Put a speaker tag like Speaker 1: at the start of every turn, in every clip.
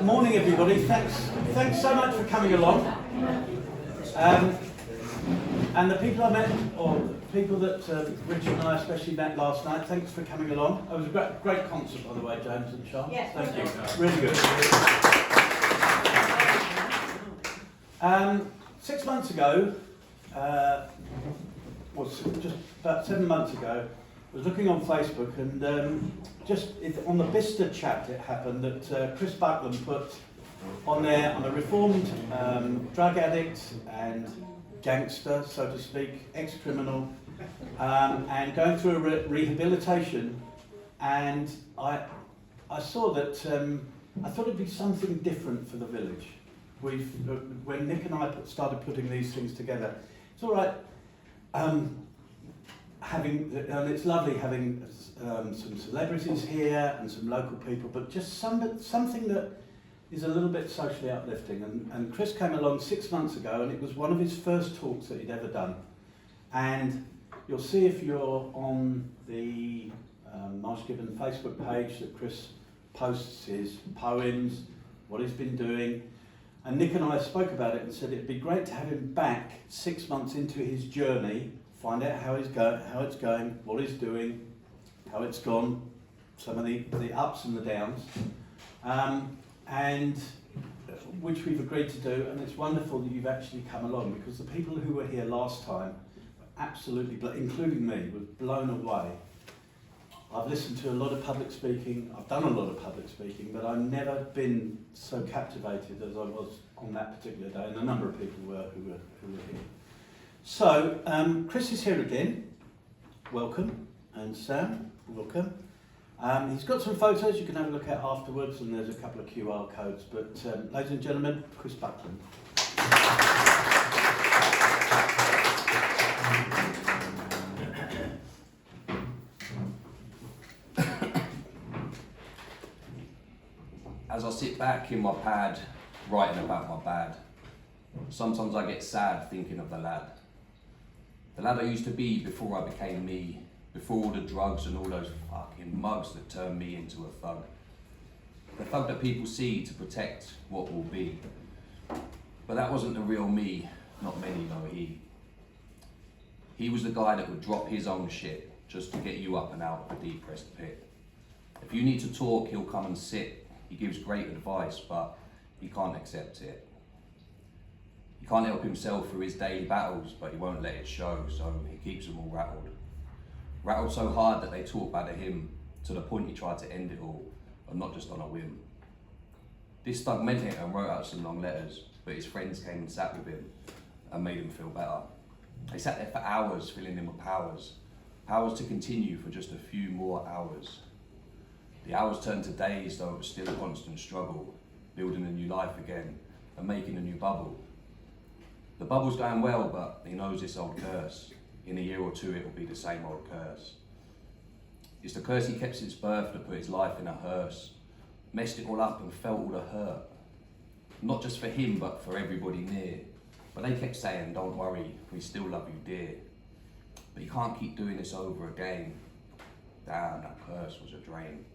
Speaker 1: Morning, everybody. Thanks so much for coming along. And the people I met, or people that Richard and I especially met last night, thanks for coming along. It was a great concert, by the way, James and Sean.
Speaker 2: Yes.
Speaker 1: Thank you. Really good. 6 months ago, was just about 7 months ago, I was looking on Facebook and on the Bicester chat it happened that Chris Buckland put on there, on a reformed drug addict and gangster, so to speak, ex-criminal, and going through a rehabilitation, and I saw that I thought it'd be something different for the village. When Nick and I started putting these things together, it's all right. And it's lovely having some celebrities here and some local people, but just something that is a little bit socially uplifting. And Chris came along 6 months ago, and it was one of his first talks that he'd ever done. And you'll see if you're on the Marsh Gibbon Facebook page that Chris posts his poems, what he's been doing. And Nick and I spoke about it and said it'd be great to have him back 6 months into his journey, find out how it's going, what he's doing, how it's gone, some of the ups and the downs, and which we've agreed to do. And it's wonderful that you've actually come along, because the people who were here last time, absolutely, including me, were blown away. I've listened to a lot of public speaking, I've done a lot of public speaking, but I've never been so captivated as I was on that particular day, and a number of people who were here. So, Chris is here again, welcome, and Sam, welcome. He's got some photos you can have a look at afterwards, and there's a couple of QR codes, but ladies and gentlemen, Chris Buckland.
Speaker 3: As I sit back in my pad, writing about my bad, sometimes I get sad thinking of the lad I used to be before I became me, before all the drugs and all those fucking mugs that turned me into a thug. The thug that people see to protect what will be. But that wasn't the real me, not many know he. He was the guy that would drop his own shit just to get you up and out of the depressed pit. If you need to talk, he'll come and sit. He gives great advice, but he can't accept it. He can't help himself through his daily battles, but he won't let it show, so he keeps them all rattled. Rattled so hard that they talk back at him, to the point he tried to end it all, and not just on a whim. This thug meant it and wrote out some long letters, but his friends came and sat with him and made him feel better. They sat there for hours, filling him with powers to continue for just a few more hours. The hours turned to days, though it was still a constant struggle, building a new life again and making a new bubble. The bubble's going well, but he knows this old curse. In a year or two, it'll be the same old curse. It's the curse he kept since birth that put his life in a hearse, messed it all up and felt all the hurt. Not just for him, but for everybody near. But they kept saying, don't worry, we still love you, dear. But he can't keep doing this over again. Damn, that curse was a drain.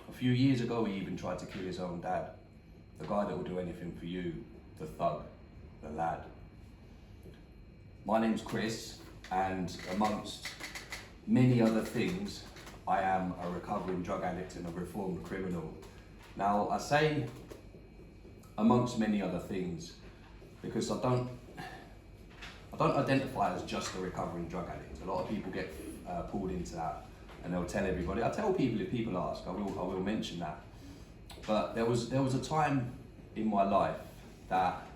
Speaker 3: A few years ago, he even tried to kill his own dad. The guy that will do anything for you, the thug, the lad. My name's Chris, and amongst many other things, I am a recovering drug addict and a reformed criminal. Now, I say amongst many other things because I don't identify as just a recovering drug addict. A lot of people get pulled into that, and they'll tell everybody. I tell people, if people ask, I will mention that. But there was a time in my life that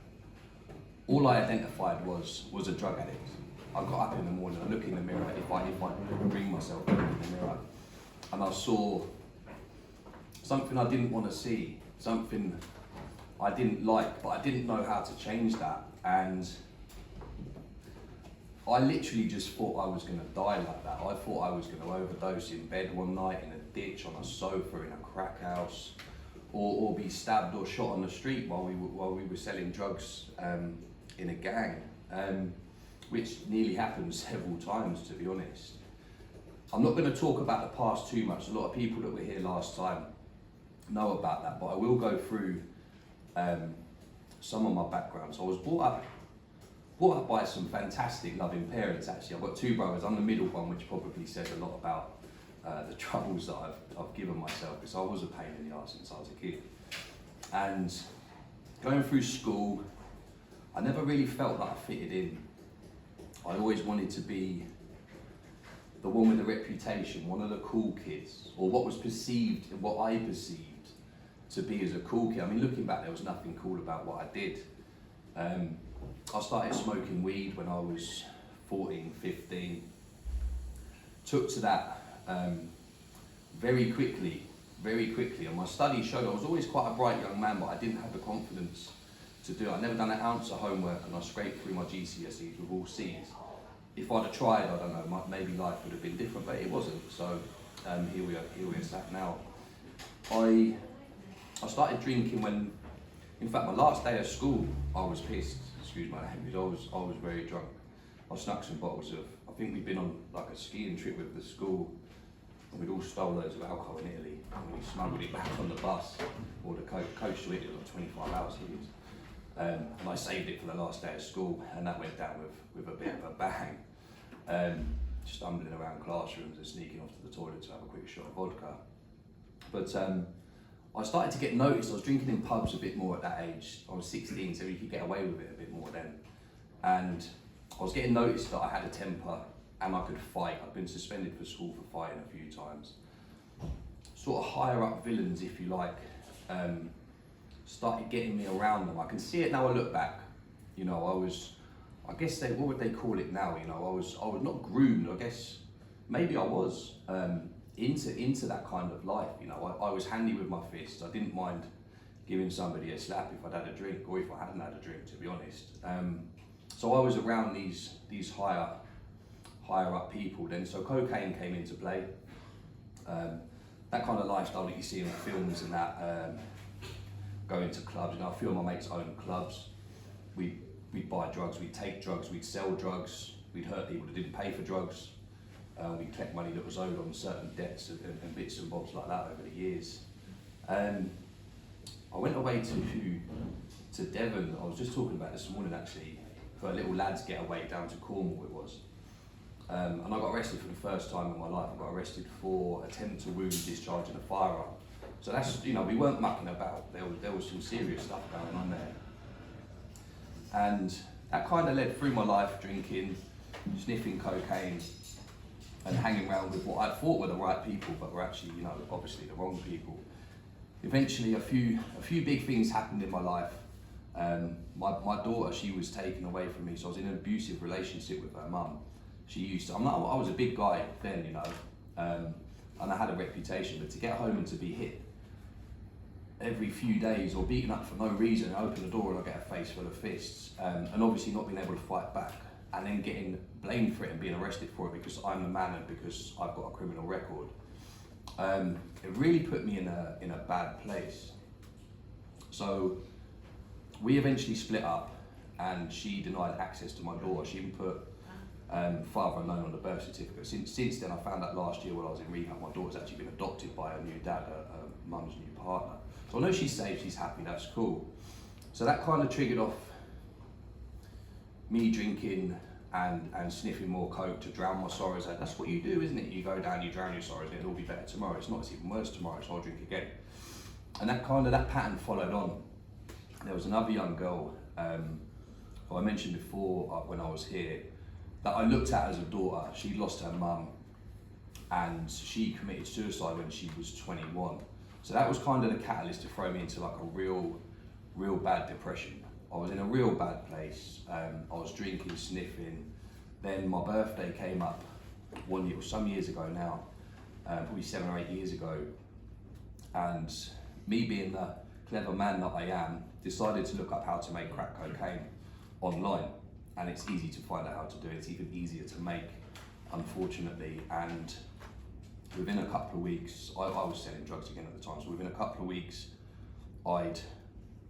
Speaker 3: all I identified was a drug addict. I got up in the morning, I look in the mirror, if I bring myself to look in the mirror, and I saw something I didn't want to see, something I didn't like, but I didn't know how to change that. And I literally just thought I was going to die like that. I thought I was going to overdose in bed one night, in a ditch, on a sofa, in a crack house, or be stabbed or shot on the street while we were selling drugs in a gang, which nearly happened several times, to be honest. I'm not going to talk about the past too much. A lot of people that were here last time know about that, but I will go through some of my background. So I was brought up by some fantastic, loving parents. Actually, I've got two brothers. I'm the middle one, which probably says a lot about the troubles that I've given myself, because I was a pain in the arse since I was a kid. And going through school, I never really felt that I fitted in. I always wanted to be the one with the reputation, one of the cool kids, or what was perceived, what I perceived to be as a cool kid. I mean, looking back, there was nothing cool about what I did. I started smoking weed when I was 14, 15. Took to that very quickly, and my studies showed I was always quite a bright young man, but I didn't have the confidence to do it. I'd never done an ounce of homework, and I scraped through my GCSEs with all C's. If I'd have tried, I don't know, maybe life would have been different, but it wasn't. So here we are sat now. I started drinking when, in fact, my last day of school, I was pissed. Excuse my language. I was very drunk. I snuck some bottles of. I think we'd been on like a skiing trip with the school, and we'd all stole loads of alcohol in Italy, and we smuggled it back on the bus or the coach to Italy, like 25 hours here. And I saved it for the last day of school, and that went down with a bit of a bang. Stumbling around classrooms and sneaking off to the toilet to have a quick shot of vodka. But I started to get noticed. I was drinking in pubs a bit more at that age. I was 16, so you could get away with it a bit more then. And I was getting noticed that I had a temper and I could fight. I'd been suspended for school for fighting a few times. Sort of higher up villains, if you like, started getting me around them. I can see it now I look back. You know, I guess what would they call it now? You know, I was not groomed. I guess maybe I was into that kind of life. You know, I was handy with my fists. I didn't mind giving somebody a slap if I'd had a drink, or if I hadn't had a drink, to be honest. So I was around these higher up people then. So cocaine came into play. That kind of lifestyle that you see in films and that, going to clubs. You know, a few of my mates owned clubs. We'd buy drugs, we'd take drugs, we'd sell drugs, we'd hurt people that didn't pay for drugs. We'd collect money that was owed on certain debts and bits and bobs like that over the years. I went away to Devon. I was just talking about this morning actually, for a little lad's getaway down to Cornwall it was. And I got arrested for the first time in my life. I got arrested for attempt to wound discharging a firearm. So that's, you know, we weren't mucking about. There was some serious stuff going on there. And that kind of led through my life, drinking, sniffing cocaine, and hanging around with what I thought were the right people, but were actually, you know, obviously the wrong people. Eventually, a few big things happened in my life. My daughter, she was taken away from me, so I was in an abusive relationship with her mum. I was a big guy then, you know, and I had a reputation, but to get home and to be hit every few days or beaten up for no reason, I open the door and I get a face full of fists, and obviously not being able to fight back, and then getting blamed for it and being arrested for it because I'm the man and because I've got a criminal record. It really put me in a bad place. So we eventually split up, and she denied access to my daughter. She even put father unknown on the birth certificate. Since then, I found out last year while I was in rehab, my daughter's actually been adopted by her new dad, her mum's new partner. So I know she's safe, she's happy, that's cool. So that kind of triggered off me drinking and sniffing more coke to drown my sorrows out. That's what you do, isn't it? You go down, you drown your sorrows, and it'll all be better tomorrow. It's not, it's even worse tomorrow, so I'll drink again. And that pattern followed on. There was another young girl, who I mentioned before when I was here, that I looked at as a daughter. She lost her mum, and she committed suicide when she was 21. So that was kind of the catalyst to throw me into like a real bad depression. I was in a real bad place. I was drinking, sniffing. Then my birthday came up one year, some years ago now, probably 7 or 8 years ago. And me being the clever man that I am, decided to look up how to make crack cocaine online. And it's easy to find out how to do it. It's even easier to make, unfortunately. And within a couple of weeks, I was selling drugs again at the time. So within a couple of weeks, I'd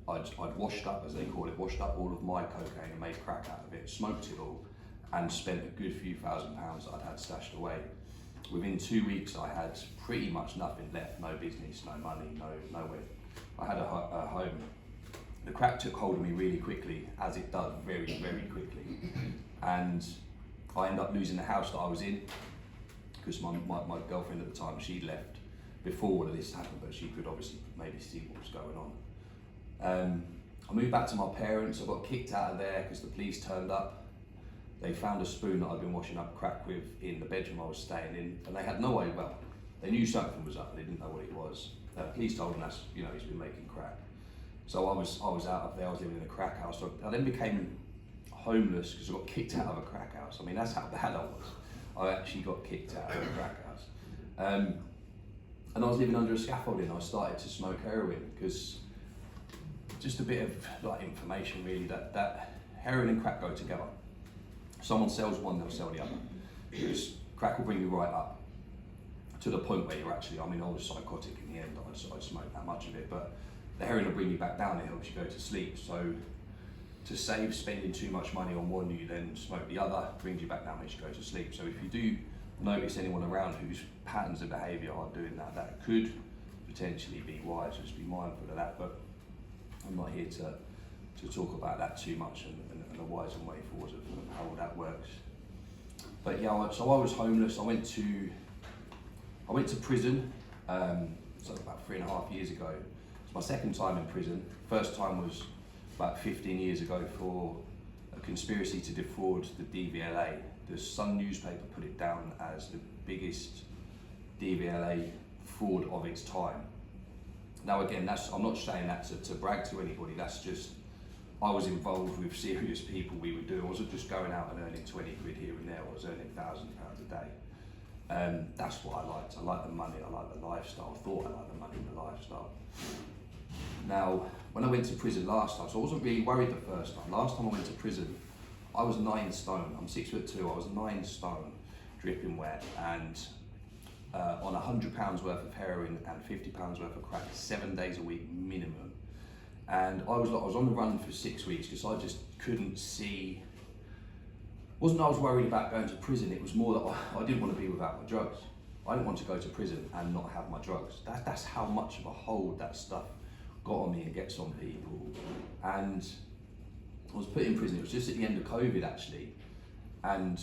Speaker 3: washed up, as they call it, washed up all of my cocaine and made crack out of it, smoked it all, and spent a good few £1,000s that I'd had stashed away. within 2 weeks I had pretty much nothing left, no business, no money, nowhere. I had a home. The crack took hold of me really quickly, as it does very, very quickly. And I ended up losing the house that I was in, because my girlfriend at the time, she'd left before all of this happened, but she could obviously maybe see what was going on. I moved back to my parents. I got kicked out of there because the police turned up. They found a spoon that I'd been washing up crack with in the bedroom I was staying in, and they had no way, well, they knew something was up, they didn't know what it was. Police told them that's, you know, he's been making crack. So I was out of there, I was living in a crack house. So I then became homeless because I got kicked out of a crack house. I mean, that's how bad I was. I actually got kicked out of a crack house. And I was living under a scaffolding. I started to smoke heroin because, just a bit of like information really, that heroin and crack go together. Someone sells one, they'll sell the other. Because crack will bring you right up to the point where you're actually, I mean, I was psychotic in the end, I smoked that much of it, but the heroin will bring you back down, it helps you go to sleep. So to save spending too much money on one, you then smoke the other, brings you back down, makes you go to sleep. So if you do notice anyone around whose patterns of behaviour are doing that, that could potentially be wise, just be mindful of that. But I'm not here to talk about that too much and a wiser way forward of how all that works. But yeah, so I was homeless. I went to prison, so about 3.5 years ago. It's my second time in prison. First time was about 15 years ago for a conspiracy to defraud the DVLA. The Sun newspaper put it down as the biggest DVLA fraud of its time. Now again, I'm not saying that to brag to anybody, that's just, I was involved with serious people we were doing. I wasn't just going out and earning 20 quid here and there, I was earning £1,000 a day. That's what I liked. I liked the money, I liked the lifestyle. I thought I liked the money and the lifestyle. Now, when I went to prison last time, so I wasn't really worried the first time. Last time I went to prison, I was 9 stone. I'm 6'2", I was 9 stone, dripping wet, and on £100 worth of heroin and £50 worth of crack, 7 days a week minimum. And I was on the run for 6 weeks because I just couldn't see. Wasn't I was worried about going to prison, it was more that I didn't want to be without my drugs. I didn't want to go to prison and not have my drugs. That's how much of a hold that stuff got on me and gets on people. And I was put in prison, it was just at the end of COVID actually, and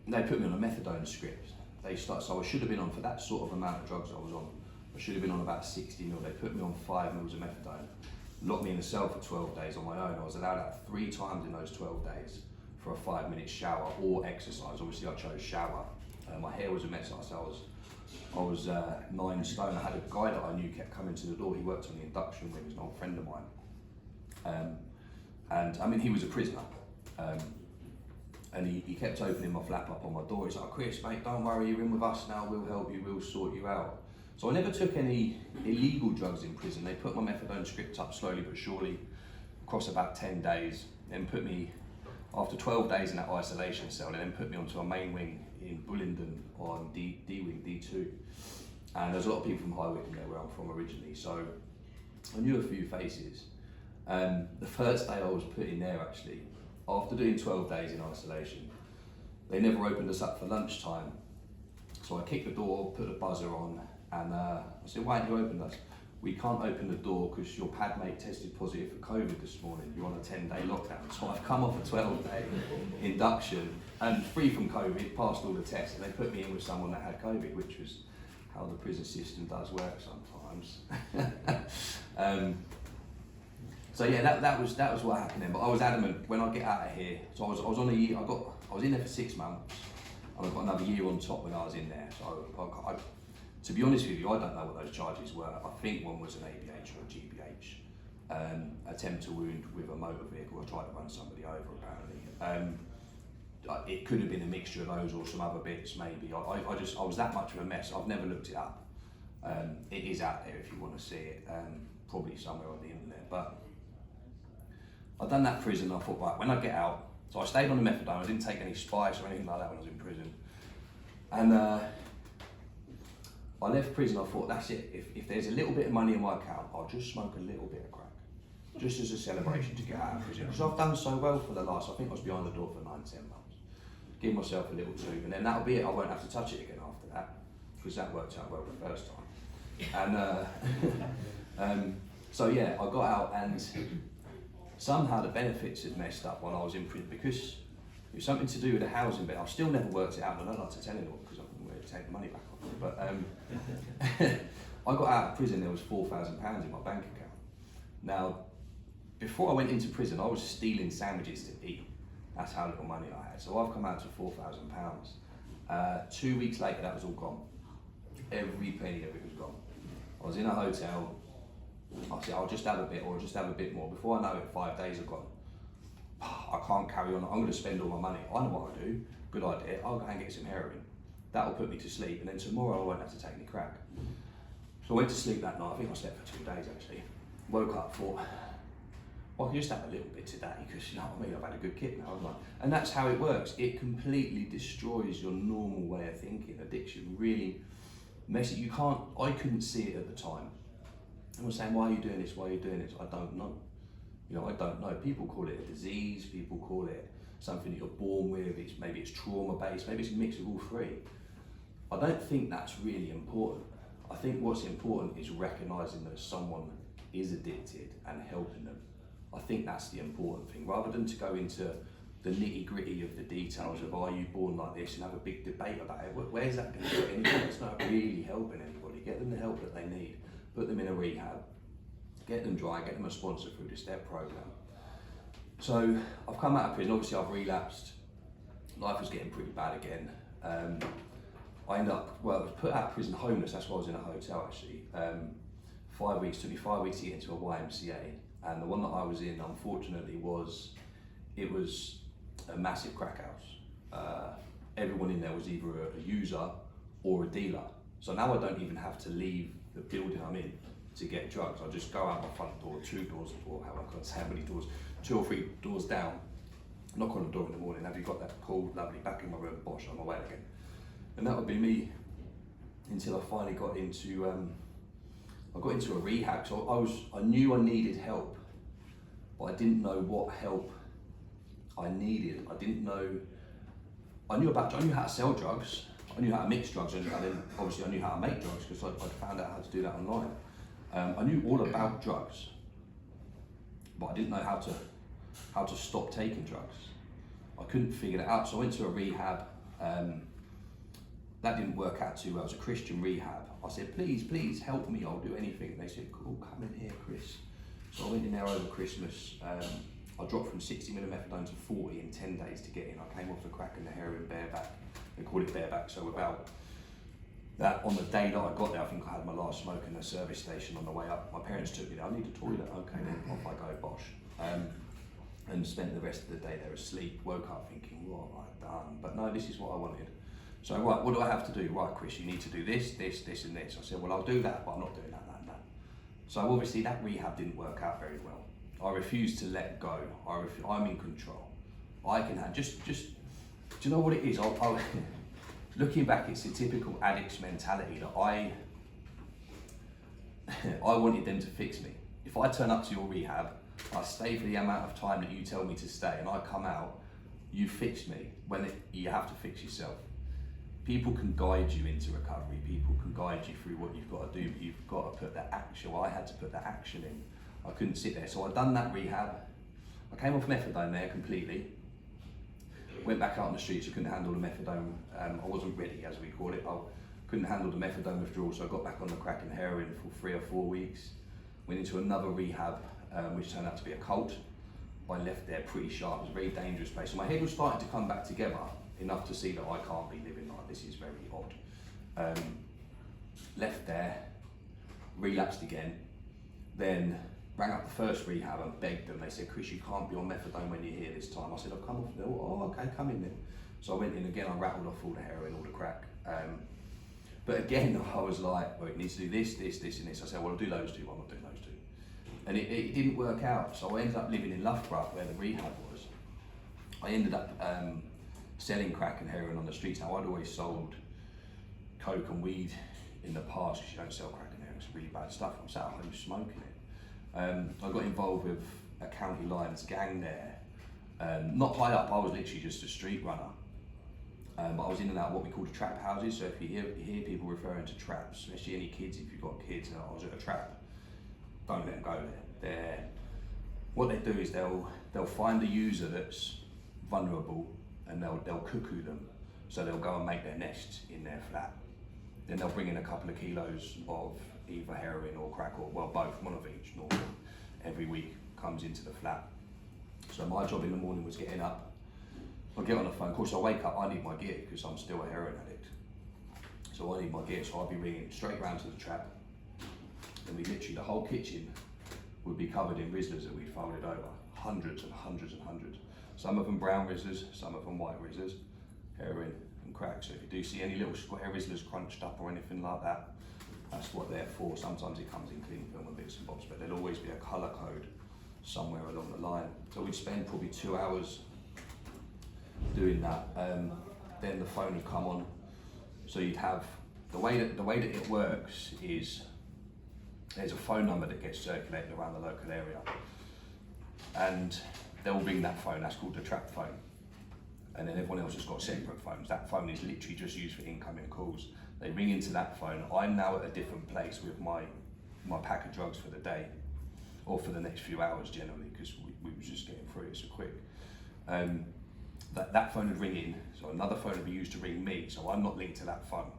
Speaker 3: they put me on a methadone script. So I should have been on, for that sort of amount of drugs I was on, I should have been on about 60 mil. They put me on 5 mils of methadone, locked me in a cell for 12 days on my own. I was allowed out 3 times in those 12 days for a 5-minute shower or exercise. Obviously I chose shower. My hair was a mess, so I was 9 stone. I had a guy that I knew kept coming to the door. He worked on the induction wing, he was an old friend of mine. And I mean, he was a prisoner. And he kept opening my flap up on my door. He's like, "Chris, mate, don't worry, you're in with us now, we'll help you, we'll sort you out." So I never took any illegal drugs in prison. They put my methadone script up slowly but surely across about 10 days, then put me, after 12 days in that isolation cell, they then put me onto a main wing in Bullingdon on D wing, D2. And there's a lot of people from High Wycombe there, where I'm from originally, so I knew a few faces. The first day I was put in there actually, after doing 12 days in isolation, they never opened us up for lunchtime. So I kicked the door, put a buzzer on, and I said, "Why haven't you opened us?" "We can't open the door because your pad mate tested positive for COVID this morning. You're on a 10-day lockdown." So I've come off a 12-day induction and free from COVID, passed all the tests, and they put me in with someone that had COVID, which was how the prison system does work sometimes. So yeah, that was what happened then. But I was adamant when I get out of here. So I was on a year. I was in there for 6 months, and I got another year on top when I was in there. So I to be honest with you, I don't know what those charges were. I think one was an ABH or a GBH, attempt to wound with a motor vehicle. I tried to run somebody over apparently. It could have been a mixture of those or some other bits maybe. I was that much of a mess. I've never looked it up. It is out there if you want to see it, probably somewhere on the internet. But I'd done that prison. I thought, right, when I get out, so I stayed on the methadone. I didn't take any spice or anything like that when I was in prison. And I left prison. I thought, that's it. If there's a little bit of money in my account, I'll just smoke a little bit of crack, just as a celebration to get out of prison. Because I've done so well for the last, I think I was behind the door for 9-10 months. Give myself a little tube, and then that'll be it. I won't have to touch it again after that. because that worked out well the first time. And so yeah, I got out, and somehow the benefits had messed up when I was in prison, because it was something to do with the housing bit. I've still never worked it out, and I don't like to tell anyone because I'm going to take the money back off it. But I got out of prison, there was £4,000 in my bank account. Now, before I went into prison, I was stealing sandwiches to eat. That's how little money I had. So I've come out to £4,000. 2 weeks later, that was all gone. Every penny of it was gone. I was in a hotel. I said, I'll just have a bit, or I'll just have a bit more. Before I know it, 5 days are gone. I can't carry on. I'm going to spend all my money. I know what I do. Good idea. I'll go and get some heroin. That'll put me to sleep, and then tomorrow I won't have to take any crack. So I went to sleep that night. I think I slept for 2 days actually. Woke up, thought, well, I can just have a little bit today, because you know what I mean, I've had a good kick now. And that's how it works. It completely destroys your normal way of thinking. Addiction really messes you. I couldn't see it at the time. I was saying, why are you doing this? Why are you doing this? I don't know. You know, I don't know. People call it a disease. People call it something that you're born with. Maybe it's trauma based. Maybe it's a mix of all three. I don't think that's really important. I think what's important is recognising that someone is addicted and helping them. I think that's the important thing, rather than to go into the nitty gritty of the details of, are you born like this, and have a big debate about it. Where's that going to get anyone? It's not really helping anybody. Get them the help that they need. Put them in a rehab. Get them dry. Get them a sponsor through the STEP program. So I've come out of prison. Obviously I've relapsed. Life was getting pretty bad again. I ended up, I was put out of prison homeless. That's why I was in a hotel actually. 5 weeks, took me 5 weeks to get into a YMCA. And the one that I was in, unfortunately, was a massive crack house. Everyone in there was either a user or a dealer. So now I don't even have to leave the building I'm in to get drugs. I just go out my front door, 2 doors, or how I can't say how many doors, 2 or 3 doors down, knock on the door in the morning, have you got that? Cool, lovely, back in my room, bosh, on my way again. And that would be me until I finally got into a rehab. So I knew I needed help, but I didn't know what help I needed. I knew how to sell drugs, I knew how to mix drugs, and then obviously I knew how to make drugs, because I'd found out how to do that online. I knew all about drugs, but I didn't know how to stop taking drugs. I couldn't figure that out, so I went to a rehab. That didn't work out too well. It was a Christian rehab. I said, please help me, I'll do anything. And they said, cool, come in here, Chris. So I went in there over Christmas. I dropped from 60 mg methadone to 40 in 10 days to get in. I came off the crack and the heroin bareback. They call it bareback. So about that, on the day that I got there, I think I had my last smoke in the service station on the way up. My parents took me there. I need a toilet. Okay, then off I go, bosh. And spent the rest of the day there asleep. Woke up thinking, what have I done? But no, this is what I wanted. So right, what do I have to do? Right, Chris, you need to do this, this, this, and this. I said, well, I'll do that, but I'm not doing that, that, and that. So obviously that rehab didn't work out very well. I refused to let go. I'm in control. I can have, just, do you know what it is? Looking back, it's a typical addict's mentality that I wanted them to fix me. If I turn up to your rehab, I stay for the amount of time that you tell me to stay, and I come out, you fix me, you have to fix yourself. People can guide you into recovery, people can guide you through what you've got to do, but you've got to put that action. Well, I had to put that action in. I couldn't sit there. So I'd done that rehab. I came off methadone there completely. Went back out on the streets, I couldn't handle the methadone. I wasn't ready, as we call it. I couldn't handle the methadone withdrawal, so I got back on the crack and heroin for 3 or 4 weeks. Went into another rehab, which turned out to be a cult. I left there pretty sharp. It was a very dangerous place. So my head was starting to come back together enough to see that I can't be living like this. Is very odd. Left there, relapsed again, then rang up the first rehab and begged them. They said, Chris, you can't be on methadone when you're here this time. I said, I've come off. They were, oh, okay, come in then. So I went in again, I rattled off all the heroin, all the crack. But again, I was like, well, it needs to do this, this, this, and this. I said, well, I'll do those 2, I'm not doing those 2. And it didn't work out. So I ended up living in Loughborough, where the rehab was. I ended up selling crack and heroin on the streets. Now, I'd always sold coke and weed in the past, because you don't sell crack and heroin, it's really bad stuff. I'm sat at home smoking it. I got involved with a county lines gang there. Not high up, I was literally just a street runner. But I was in and out of what we call the trap houses. So if you hear people referring to traps, especially any kids, if you've got kids, I was at a trap, don't let them go there. What they do is they'll find a user that's vulnerable and they'll cuckoo them. So they'll go and make their nest in their flat. Then they'll bring in a couple of kilos of either heroin or crack, or well, both, one of each normally, every week comes into the flat. So my job in the morning was getting up. I get on the phone, of course I wake up, I need my gear because I'm still a heroin addict. So I need my gear, so I'll be ringing straight round to the trap. And we literally, the whole kitchen would be covered in Rizzlers that we'd folded over. Hundreds and hundreds and hundreds. Some of them brown Rizzlers, some of them white Rizzlers, heroin and crack. So if you do see any little square Rizzlers crunched up or anything like that, that's what they're for. Sometimes it comes in clean film and bits and bobs, but there'll always be a colour code somewhere along the line. So we'd spend probably 2 hours doing that. Then the phone would come on. So you'd have, the way that it works is there's a phone number that gets circulated around the local area, and they'll ring that phone, that's called the trap phone. And then everyone else has got separate phones. That phone is literally just used for incoming calls. They ring into that phone. I'm now at a different place with my pack of drugs for the day, or for the next few hours generally, because we was just getting through it so quick. That phone would ring in, so another phone would be used to ring me, so I'm not linked to that phone.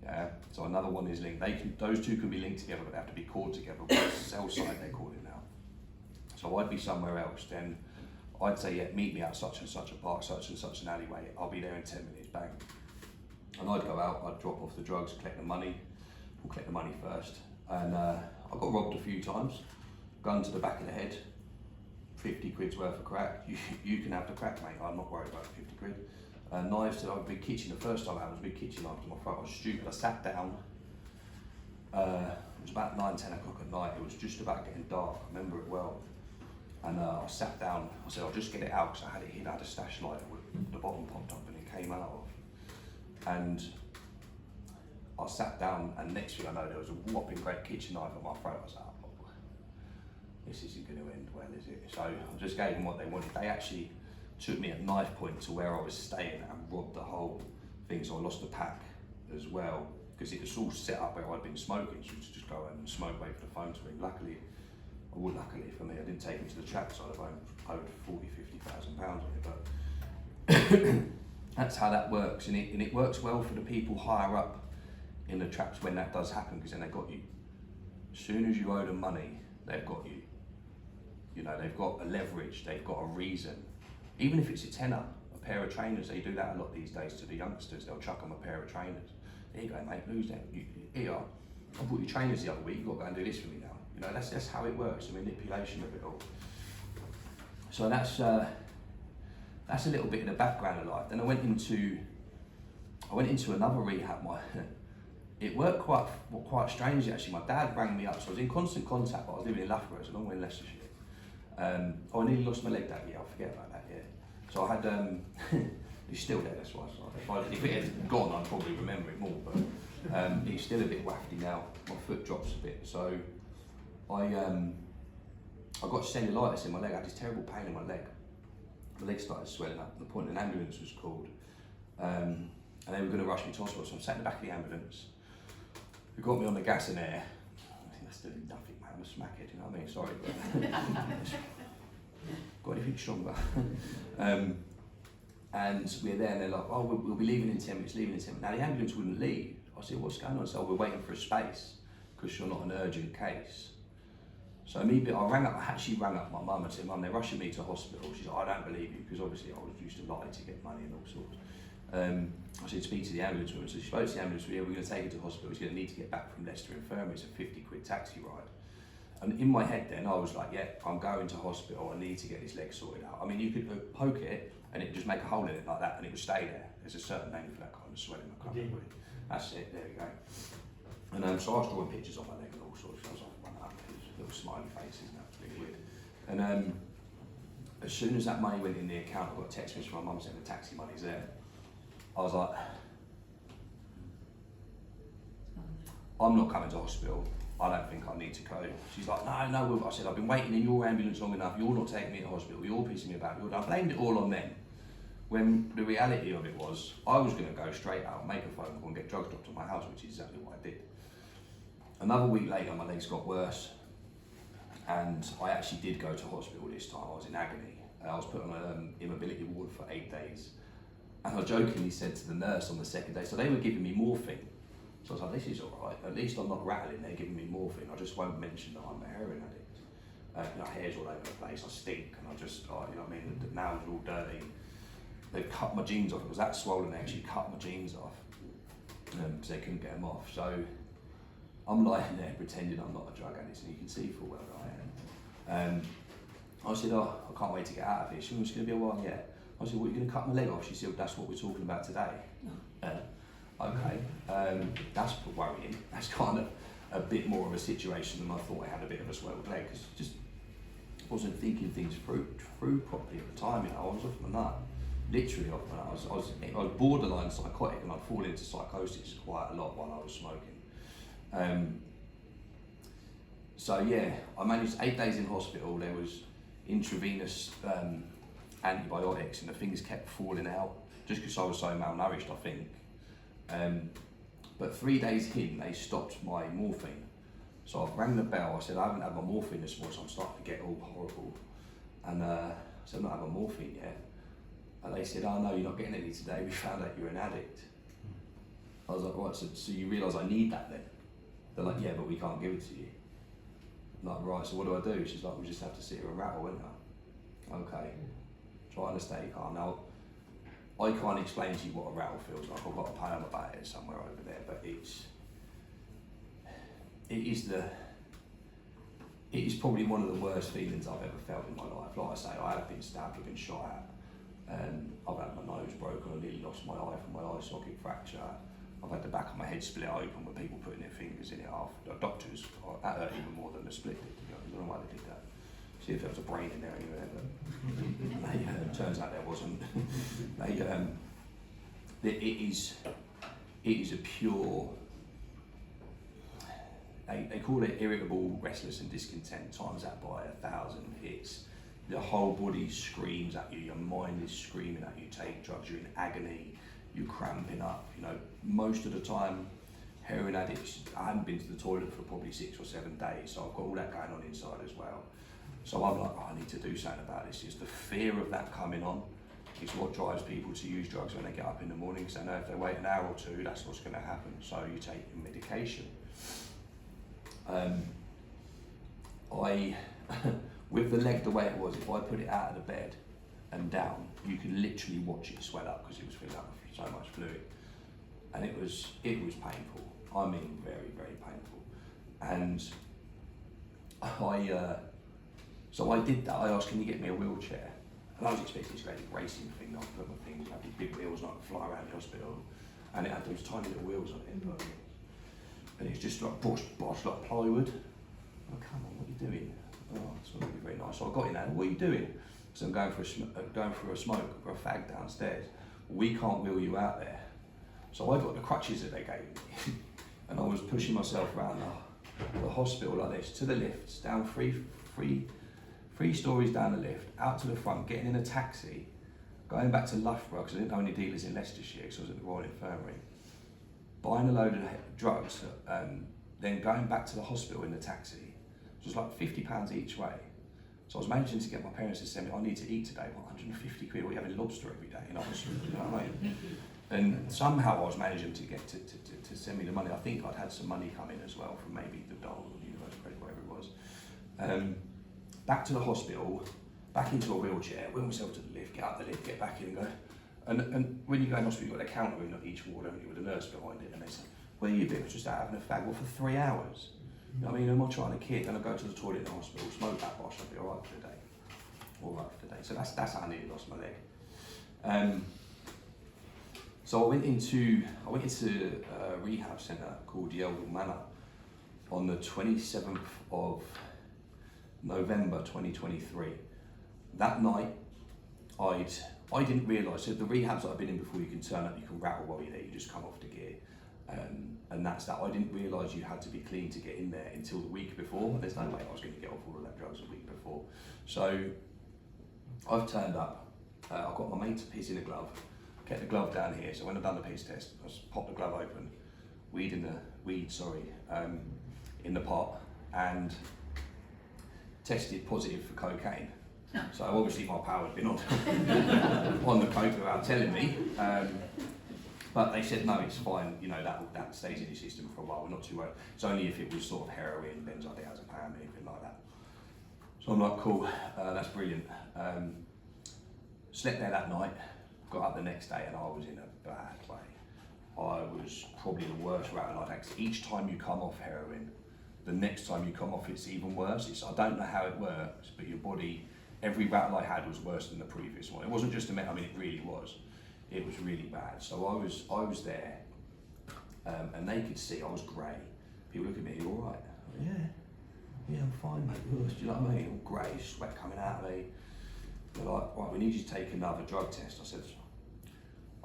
Speaker 3: Yeah, so another one is linked. Those two can be linked together, but they have to be called together. But cell site they call it now. So I'd be somewhere else, then I'd say, yeah, meet me at such and such a park, such and such an alleyway. I'll be there in 10 minutes, bang. And I'd go out, I'd drop off the drugs, collect the money. We'll collect the money first. And I got robbed a few times. Gun to the back of the head, 50 quid's worth of crack. You can have the crack, mate. I'm not worried about 50 quid. Knives to the big kitchen. The first time I had was a big kitchen knife to my throat. I was stupid. I sat down. It was about 9, 10 o'clock at night. It was just about getting dark. I remember it well. And I sat down. I said, I'll just get it out because I had it hid. I had a stash lighter with the bottom popped up and it came out of. And I sat down, and next thing I know, there was a whopping great kitchen knife at my throat. I was like, oh, this isn't going to end well, is it? So I just gave them what they wanted. They actually took me at knife point to where I was staying and robbed the whole thing. So I lost the pack as well, because it was all set up where I'd been smoking. So to just go and smoke, wait for the phone to ring. Luckily for me, I didn't take him to the trap, so I'd owed 40, 50,000 pounds on it. But that's how that works, and it works well for the people higher up in the traps when that does happen, because then they've got you. As soon as you owe them money, they've got you. You know, they've got a leverage, they've got a reason. Even if it's a tenner, a pair of trainers, they do that a lot these days to the youngsters. They'll chuck them a pair of trainers. There you go, mate, lose them. Here, I bought you trainers the other week, you've got to go and do this for me now. You know, that's how it works, the manipulation of it all. So that's a little bit of the background of life. Then I went into another rehab. It worked quite strangely actually. My dad rang me up, so I was in constant contact, but I was living in Loughborough, it's a long way in Leicestershire. I nearly lost my leg that year, I forget about that year. So I had, he's still there, that's why. If it had gone, I'd probably remember it more, but he's still a bit wafty now. My foot drops a bit, so I got cellulitis in my leg. I had this terrible pain in my leg. My leg started swelling up to the point an ambulance was called. And they were going to rush me to hospital, so I sat in the back of the ambulance. They got me on the gas and air. I think that's still nothing, man. I'm a smackhead, you know what I mean? Sorry, but got anything stronger? And we're there, and they're like, oh, we'll be leaving in 10 minutes, Now, the ambulance wouldn't leave. I said, what's going on? So we're waiting for a space, because you're not an urgent case. So immediately, I actually rang up my mum and said, Mum, they're rushing me to hospital. She's like, I don't believe you, because obviously I was used to lie to get money and all sorts. I said, speak to the ambulance woman. So she spoke to the ambulance woman, yeah, we're going to take her to hospital. She's going to need to get back from Leicester Infirmary. It's a 50 quid taxi ride. And in my head then, I was like, yeah, I'm going to hospital. I need to get this leg sorted out. I mean, you could poke it and it would just make a hole in it like that and it would stay there. There's a certain name for that kind of swelling. I can't remember it. That's it, there we go. And so I was drawing pictures on my leg and all sorts. I was like, running up, little smiley faces, and that was really weird. And as soon as that money went in the account, I got a text message from my mum saying the taxi money's there. I was like, I'm not coming to hospital. I don't think I need to go. She's like, no. I said, I've been waiting in your ambulance long enough. You're not taking me to hospital. You're pissing me about. I blamed it all on them. When the reality of it was, I was going to go straight out, make a phone call and get drugs dropped to my house, which is exactly what I did. Another week later, my legs got worse, and I actually did go to hospital this time. I was in agony. I was put on an immobility ward for 8 days. And I jokingly said to the nurse on the second day, so they were giving me morphine. So I was like, this is all right. At least I'm not rattling, they're giving me morphine. I just won't mention that I'm a heroin addict. Hair's all over the place, I stink, and I just, you know what I mean, the nails are all dirty. They've cut my jeans off. It was that swollen, they actually cut my jeans off because they couldn't get them off. So I'm lying there pretending I'm not a drug addict, and you can see full well that I am. I said, oh, I can't wait to get out of here. She was going to be a while, yeah. I said, well, you're going to cut my leg off? She said, that's what we're talking about today. Okay, that's worrying. That's kind of a bit more of a situation than I thought. I had a bit of a swelled leg because just wasn't thinking things through properly at the time. You know, I was off my nut, literally off my nut. I was borderline psychotic, and I'd fall into psychosis quite a lot while I was smoking. So yeah, I managed 8 days in hospital. There was intravenous antibiotics, and the things kept falling out just because I was so malnourished, I think. But 3 days in, they stopped my morphine. So I rang the bell. I said, I haven't had my morphine this morning, so I'm starting to get all horrible. And I said, I'm not having morphine yet. And they said, oh no, you're not getting any today. We found out you're an addict. I was like, right, so you realise I need that then? They're like, yeah, but we can't give it to you. I'm like, right, so what do I do? She's like, we just have to sit here and rattle, won't I? Okay, trying to stay calm. Now, I can't explain to you what a rattle feels like. I've got a poem about it somewhere over there, but it is probably one of the worst feelings I've ever felt in my life. Like I say, I have been stabbed, I've been shot at, I've had my nose broken, I nearly lost my eye from my eye socket fracture. I've had the back of my head split open with people putting their fingers in it after. Doctors, that hurt even more than the split did, to be honest. I don't know why they did that. See if there was a brain in there anywhere, but turns out there wasn't. It is a pure, they call it irritable, restless and discontent, times that by 1,000 hits. The whole body screams at you, your mind is screaming at you, take drugs, you're in agony, you're cramping up. You know, most of the time, heroin addicts, I haven't been to the toilet for probably 6 or 7 days, so I've got all that going on inside as well. So I'm like, oh, I need to do something about this. It's the fear of that coming on is what drives people to use drugs when they get up in the morning, because they know if they wait an hour or two, that's what's going to happen. So you take your medication. With the leg the way it was, if I put it out of the bed and down, you could literally watch it swell up because it was filling up with so much fluid, and it was painful. I mean, very, very painful. And so I did that. I asked, can you get me a wheelchair? And I was expecting this great racing thing. I put my things, had these big wheels, and I could fly around the hospital, and it had those tiny little wheels on it. And it's just like bosh, like plywood. Oh, come on, what are you doing? Oh, it's not going to be very nice. So I got in there, what are you doing? So I'm going for a smoke, for a fag downstairs. We can't wheel you out there. So I got the crutches that they gave me, and I was pushing myself around the hospital like this, to the lifts, down three stories down the lift, out to the front, getting in a taxi, going back to Loughborough, because I didn't know any dealers in Leicestershire, because I was at the Royal Infirmary, buying a load of drugs, then going back to the hospital in the taxi. It was like £50 each way. So I was managing to get my parents to send me, I need to eat today, 150 quid, we having lobster every day in Oxford, you know what I mean? And somehow I was managing to get to send me the money. I think I'd had some money come in as well from maybe the Dole or the Universal Credit, whatever it was. Back to the hospital, back into a wheelchair, wheel myself to the lift, get up the lift, get back in and go. And when you go in hospital, you've got a counter in each ward, haven't you, with a nurse behind it, and they say, where you been? I was just out having a fag, well, for 3 hours. You know what I mean, am I trying to kid? Then I go to the toilet in the hospital, smoke that bosh, I'll be all right for the day. All right for the day. So that's how I nearly lost my leg. So I went into a rehab centre called Yeovil Manor on the 27th of November 2023. That night, I didn't realise, so the rehabs that I've been in before, you can turn up, you can rattle while you're there, you just come off the gear. And that's that. I didn't realise you had to be clean to get in there until the week before. There's no way I was going to get off all of that drugs a week before. So I've turned up, I got my mate to piss in a glove, kept the glove down here, so when I'd done the piss test, I just popped the glove open, weed in the pot, and tested positive for cocaine. So obviously my power had been on, on the coke without telling me. But they said, no, it's fine, you know, that stays in your system for a while, we're not too worried. It's only if it was sort of heroin, benzodiazepam, anything like that. So I'm like, cool, that's brilliant. Slept there that night, got up the next day, and I was in a bad way. I was probably the worst rattle I'd had. Each time you come off heroin, the next time you come off, it's even worse. I don't know how it works, but your body, every rattle I had was worse than the previous one. It wasn't just I mean, it really was. It was really bad. So I was there, and they could see I was grey. People look at me, you all right? Yeah, I'm fine, mate. Do you know what I mean? All grey, sweat coming out of me. They're like, right, we need you to take another drug test. I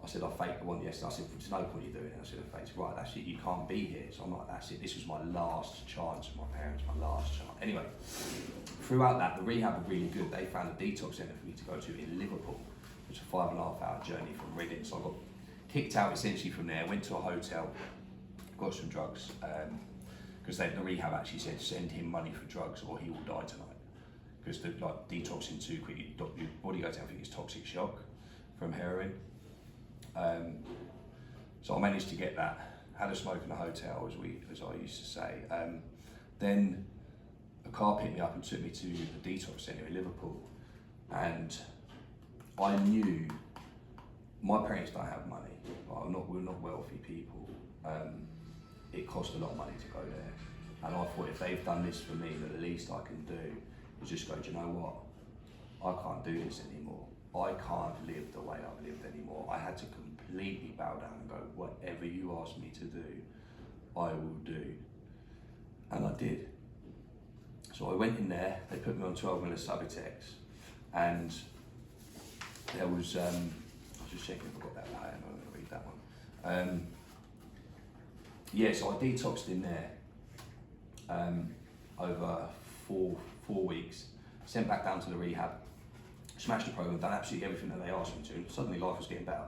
Speaker 3: said, I faked the one yesterday. I said, there's no point you doing it. I said, I faked it. Right, that's it, you can't be here. So I'm like, that's it. This was my last chance with my parents, my last chance. Anyway, throughout that, the rehab were really good. They found a detox centre for me to go to in Liverpool. It was a 5.5 hour journey from Reading. So I got kicked out essentially from there, went to a hotel, got some drugs, because the rehab actually said, send him money for drugs or he will die tonight. Because like detoxing too quick, your body goes down, I think it's toxic shock from heroin. So I managed to get that, had a smoke in the hotel, as I used to say. Then a car picked me up and took me to the detox centre in Liverpool. And I knew my parents don't have money. We're not wealthy people. It cost a lot of money to go there. And I thought, if they've done this for me, then the least I can do is just go, do you know what? I can't do this anymore. I can't live the way I've lived anymore. I had to completely bow down and go, whatever you ask me to do, I will do. And I did. So I went in there, they put me on 12 ml Subutex, and there was, I was just checking if I got that right, I'm going to read that one. Yeah, so I detoxed in there over four weeks, sent back down to the rehab, smashed the program, done absolutely everything that they asked me to, and suddenly life was getting better.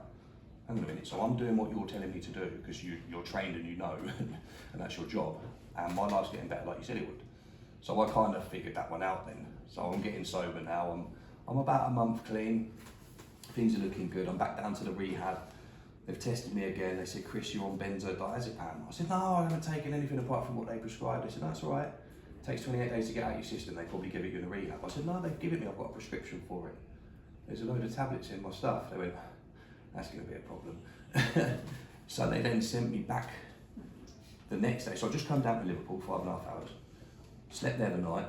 Speaker 3: Hang on a minute, so I'm doing what you're telling me to do because you're trained and you know, and that's your job, and my life's getting better like you said it would. So I kind of figured that one out then. So I'm getting sober now, I'm about a month clean, things are looking good, I'm back down to the rehab. They've tested me again, they said, Chris, you're on benzodiazepam. I said, no, I haven't taken anything apart from what they prescribed. They said, that's all right. It takes 28 days to get out of your system, they probably give it you in a rehab. I said, no, they've given me, I've got a prescription for it. There's a load of tablets in my stuff. They went, that's going to be a problem. So they then sent me back the next day. So I just come down to Liverpool, 5.5 hours, slept there the night,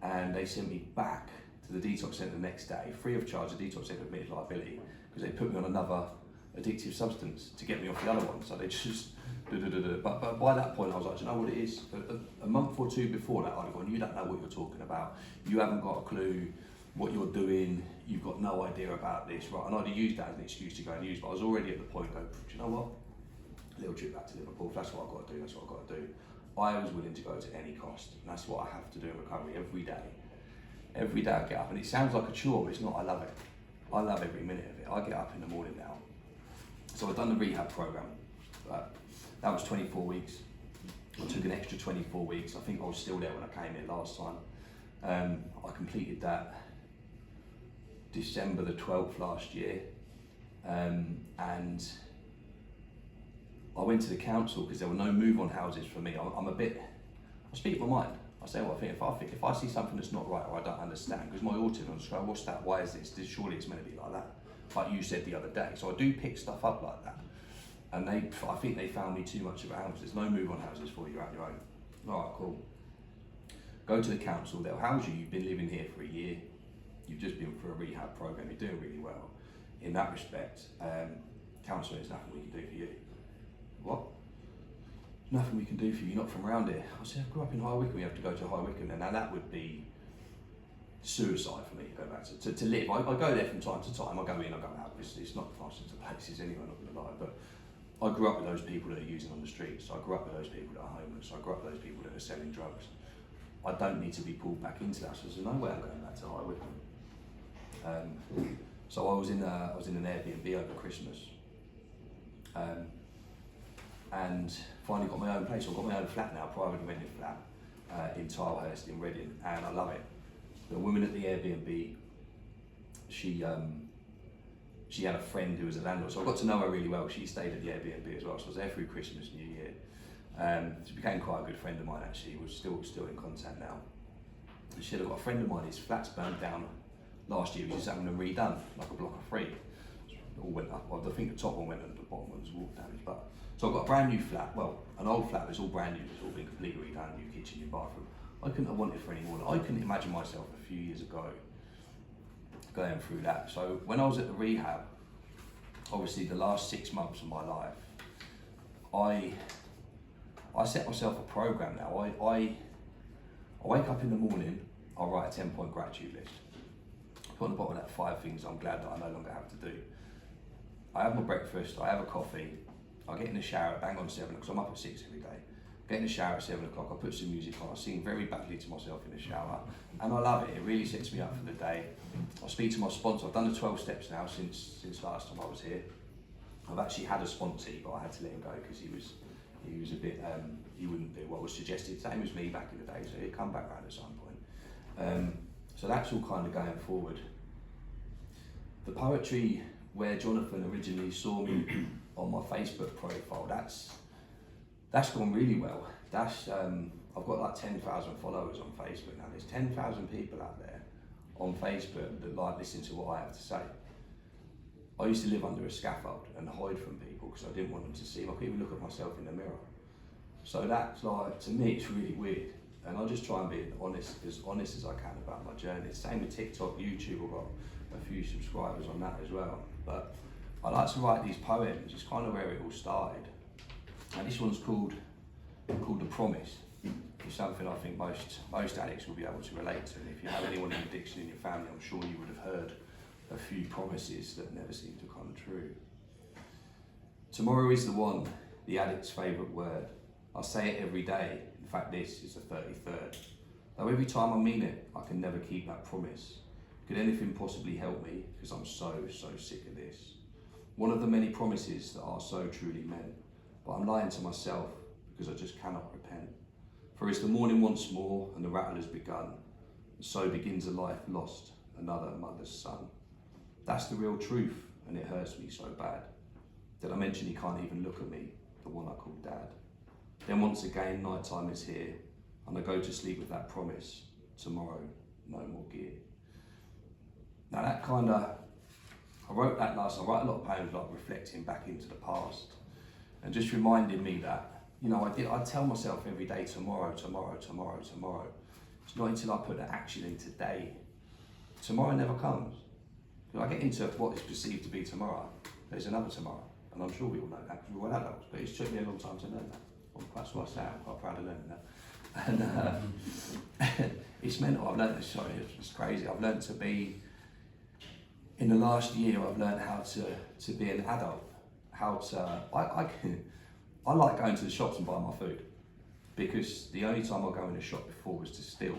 Speaker 3: and they sent me back to the detox centre the next day, free of charge. The detox centre admitted liability, because they put me on another addictive substance to get me off the other one. So they just, but by that point I was like, do you know what it is? A month or two before that, I'd gone, you don't know what you're talking about. You haven't got a clue what you're doing. You've got no idea about this, right? And I'd have used that as an excuse to go and use, but I was already at the point going, do you know what? A little trip back to Liverpool, if that's what I've got to do, that's what I've got to do. I was willing to go to any cost, and that's what I have to do in recovery every day. Every day I get up, and it sounds like a chore, but it's not, I love it. I love every minute of it. I get up in the morning now. So I've done the rehab program. That was 24 weeks. I took an extra 24 weeks. I think I was still there when I came here last time. I completed that December the 12th last year. And I went to the council because there were no move-on houses for me. I speak my mind. I say what I think. If I see something that's not right or I don't understand, because my autism, I just go, what's that? Why is this? Surely it's meant to be like that. Like you said the other day. So I do pick stuff up like that. And I think they found me too much of a house. There's no move-on houses for you, you're out your own. All right, cool. Go to the council, they'll house you. You've been living here for a year. You've just been for a rehab program. You're doing really well. In that respect, council, there's nothing we can do for you. What? Nothing we can do for you, you're not from around here. I said, I grew up in High Wycombe, we have to go to High Wycombe. And now that would be suicide for me to go back to live. I go there from time to time, I go in, I go out. It's not the fastest of places anyway, I'm not going to lie. But I grew up with those people that are using on the streets. I grew up with those people that are homeless. I grew up with those people that are selling drugs. I don't need to be pulled back into that. So there's no way I'm going back to High Wycombe. So I was in an Airbnb over Christmas, and finally got my own place. I've got my own flat now, privately rented flat in Tilehurst in Reading, and I love it. The woman at the Airbnb, she had a friend who was a landlord, so I got to know her really well. She stayed at the Airbnb as well, so I was there through Christmas, New Year. She became quite a good friend of mine actually. We're still in contact now. And she said, I've got a friend of mine, his flat's burned down last year, he was just having them redone, like a block of 3. It all went up, well, I think the top one went and the bottom one was water damage. But so I've got a brand new flat, well, an old flat that's all brand new, it's all been completely redone, new kitchen, new bathroom. I couldn't have wanted for any more. I couldn't imagine myself a few years ago going through that. So when I was at the rehab, obviously the last 6 months of my life, I set myself a program now. I wake up in the morning, I write a 10-point gratitude list. I put on the bottom of that 5 things I'm glad that I no longer have to do. I have my breakfast, I have a coffee, I get in the shower, bang on 7, because I'm up at 6 every day. Get in the shower at 7 o'clock, I put some music on, I sing very badly to myself in the shower, and I love it. It really sets me up for the day. I speak to my sponsor. I've done the 12 steps now since last time I was here. I've actually had a sponsee, but I had to let him go because he was a bit, he wouldn't do what was suggested, same as me back in the day, so he'd come back round at some point. So that's all kind of going forward. The poetry where Jonathan originally saw me on my Facebook profile, that's gone really well. I've got like 10,000 followers on Facebook now. There's 10,000 people out there on Facebook that like listening to what I have to say. I used to live under a scaffold and hide from people because I didn't want them to see me. I couldn't even look at myself in the mirror. So that's like, to me, it's really weird. And I just try and be honest as I can about my journey. Same with TikTok, YouTube, I've got a few subscribers on that as well. But I like to write these poems. It's kind of where it all started. And this one's called The Promise. It's something I think most addicts will be able to relate to. And if you have anyone in addiction in your family, I'm sure you would have heard a few promises that never seem to come true. Tomorrow is the one, the addict's favourite word. I say it every day. In fact, this is the 33rd. Though every time I mean it, I can never keep that promise. Could anything possibly help me? Because I'm so sick of this. One of the many promises that are so truly meant. But I'm lying to myself because I just cannot repent. For it's the morning once more and the rattle has begun. And so begins a life lost, another mother's son. That's the real truth, and it hurts me so bad. Did I mention he can't even look at me, the one I call Dad? Then once again, night time is here, and I go to sleep with that promise. Tomorrow, no more gear. Now that I wrote that last, I write a lot of poems like reflecting back into the past, and just reminding me that, you know, I tell myself every day, tomorrow, tomorrow, tomorrow, tomorrow. It's not until I put the action in today. Tomorrow never comes. I get into what is perceived to be tomorrow, there's another tomorrow, and I'm sure we all know that because we're all adults, but it's took me a long time to learn that. Well, that's what I say, I'm quite proud of learning that. And it's mental, I've learned this, sorry, it's crazy. I've learned to be, in the last year, I've learned how to be an adult, I like going to the shops and buying my food, because the only time I go in a shop before was to steal,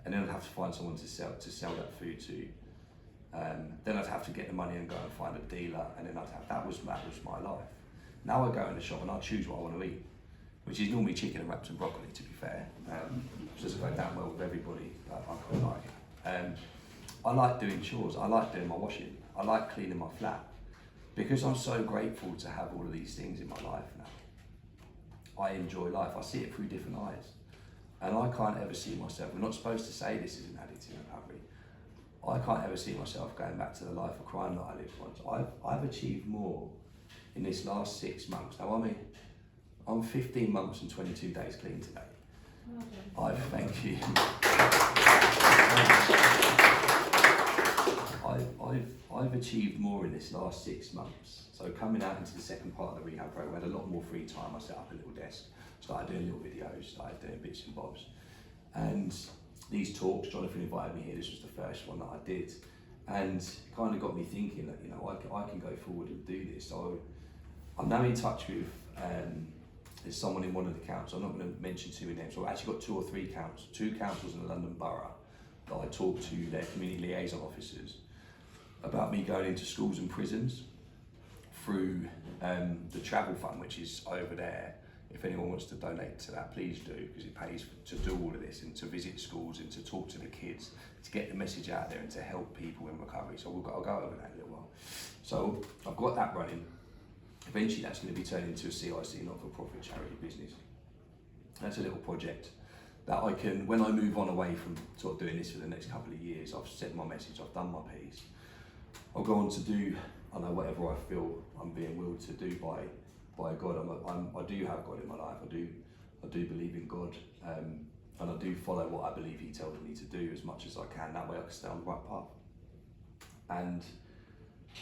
Speaker 3: and then I'd have to find someone to sell that food to. Then I'd have to get the money and go and find a dealer, and then that was my life. Now I go in the shop and I choose what I want to eat, which is normally chicken and wraps and broccoli, to be fair. It doesn't go down well with everybody, but I quite like it. I like doing chores, I like doing my washing, I like cleaning my flat, because I'm so grateful to have all of these things in my life now. I enjoy life, I see it through different eyes, and I can't ever see myself, we're not supposed to say this is an addict in recovery, I can't ever see myself going back to the life of crime that I lived once. I've achieved more in this last 6 months. Now I'm 15 months and 22 days clean today. Thank you. I've achieved more in this last 6 months. So coming out into the second part of the rehab program, I had a lot more free time. I set up a little desk, started doing little videos, started doing bits and bobs. And these talks, Jonathan invited me here, this was the first one that I did, and it kind of got me thinking that, you know, I can go forward and do this. So I'm now in touch with there's someone in one of the councils, I'm not going to mention too many names, so I've actually got 2 or 3 councils in the London Borough that I talk to, their community liaison officers, about me going into schools and prisons through the travel fund, which is over there. If anyone wants to donate to that, please do, because it pays to do all of this and to visit schools and to talk to the kids, to get the message out there and to help people in recovery. So I'll go over that in a little while. So I've got that running. Eventually that's going to be turned into a CIC, not-for-profit charity business. That's a little project that I can, when I move on away from sort of doing this for the next couple of years, I've said my message, I've done my piece. I'll go on to do, I know, whatever I feel I'm being willed to do by God. I do have God in my life. I do believe in God, and I do follow what I believe He tells me to do as much as I can. That way I can stay on the right path. And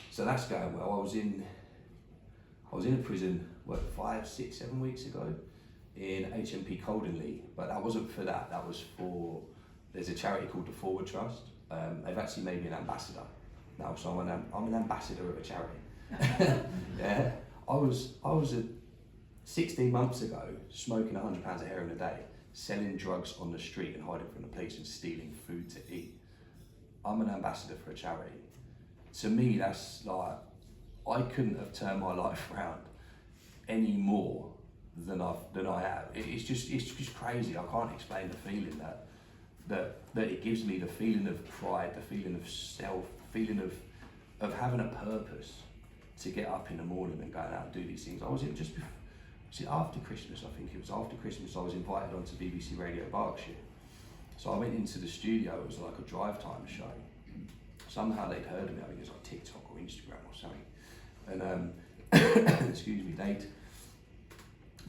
Speaker 3: so that's going well. I was in a prison, 5, 6, 7 weeks ago in HMP Coldenley, but that wasn't for that. That was for, there's a charity called the Forward Trust. They've actually made me an ambassador now, so I'm an ambassador of a charity. Yeah, I was 16 months ago smoking 100 pounds of heroin a day, selling drugs on the street and hiding from the police and stealing food to eat. I'm an ambassador for a charity. To me, that's like, I couldn't have turned my life around any more than I have. It's just crazy. I can't explain the feeling that it gives me, the feeling of pride, the feeling of self, the feeling of having a purpose to get up in the morning and going out and do these things. I was in just before, after Christmas, I think it was after Christmas, I was invited onto BBC Radio Berkshire. So I went into the studio, it was like a drive time show. Somehow they'd heard of me, I think it was like TikTok or Instagram or something. And excuse me, they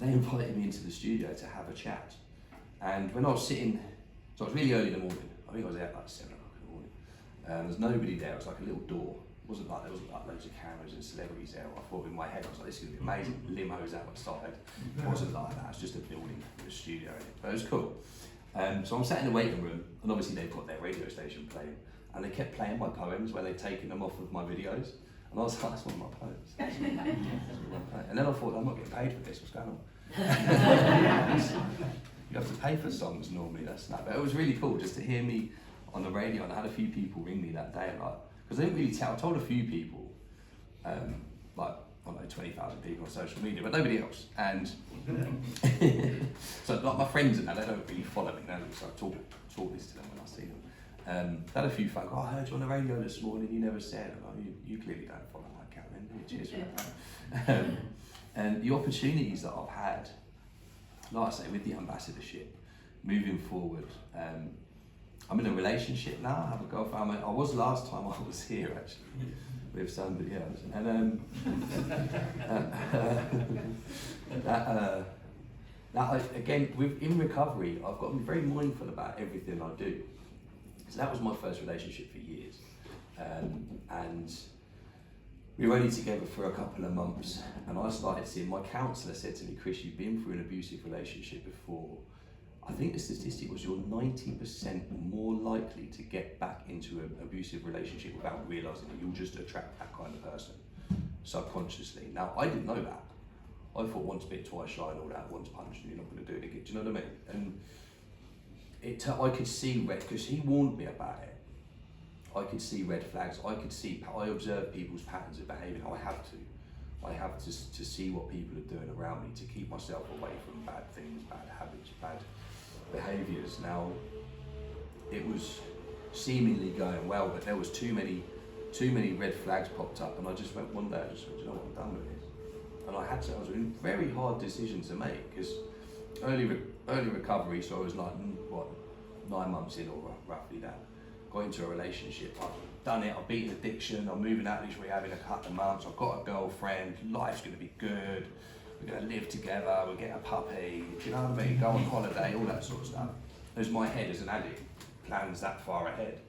Speaker 3: invited me into the studio to have a chat. And when I was sitting, so it was really early in the morning, I think I was there at like 7 o'clock in the morning. There's nobody there, it was like a little door. There wasn't like loads of cameras and celebrities there. I thought in my head, I was like, this is going to be amazing. Limos outside. It wasn't like that, it's just a building with a studio in it. But it was cool. So I'm sat in the waiting room, and obviously they've got their radio station playing, and they kept playing my poems where they'd taken them off of my videos. And I was like, that's one of my poems. And then I thought, I'm not getting paid for this, what's going on? You have to pay for songs normally, that's not. But it was really cool just to hear me on the radio, and I had a few people ring me that day, like, because I didn't really tell, I told a few people, like, I don't know, 20,000 people on social media, but nobody else. And so like my friends and that, they don't really follow me now, so I talk this to them when I see them. I had a few folk, I heard you on the radio this morning, you never said. I'm like, you clearly don't follow my account then, cheers for that. And the opportunities that I've had, like I say, with the ambassadorship, moving forward, I'm in a relationship now, I have a girlfriend. I was last time I was here actually, with somebody else. And again, in recovery, I've got to be very mindful about everything I do. So that was my first relationship for years. And we were only together for a couple of months, and I started seeing, my counsellor said to me, Chris, you've been through an abusive relationship before. I think the statistic was you're 90% more likely to get back into an abusive relationship without realising that you'll just attract that kind of person, subconsciously. Now, I didn't know that. I thought once bit, twice shy and all that, once punched and you're not going to do it again. Do you know what I mean? And I could see red, because he warned me about it. I could see red flags. I observe people's patterns of behaviour. I have to see what people are doing around me to keep myself away from bad things, bad habits, bad behaviours. Now, it was seemingly going well, but there was too many red flags popped up, and I just went one day, I just went, you know what, I'm done with this. And I was in a very hard decision to make, because early recovery, so I was like, 9 months in, or roughly that. Got into a relationship, I've done it, I've beaten addiction, I'm moving out of this rehab in a couple of months, I've got a girlfriend, life's going to be good, we're going to live together, we'll get a puppy, do you know what I mean, go on holiday, all that sort of stuff. There's my head as an addict, plans that far ahead,